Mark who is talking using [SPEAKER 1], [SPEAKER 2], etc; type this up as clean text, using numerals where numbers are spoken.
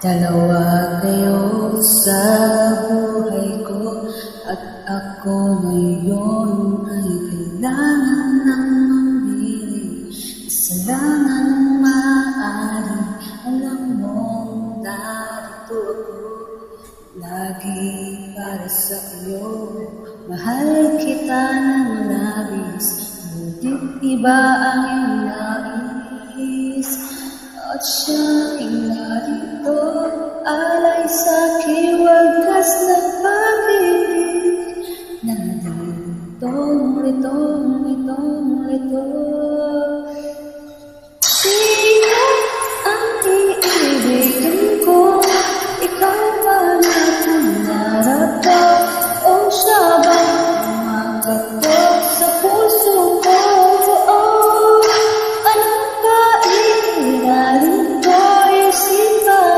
[SPEAKER 1] Dalawa kayo sa buhay ko, at ako ngayon ay kailangan ng mamili. Isa lang ang maaari, alam mong narito ako lagi para sa iyo. Mahal kita ng labis, ngunit iba ang iyong nais, at siya ay narito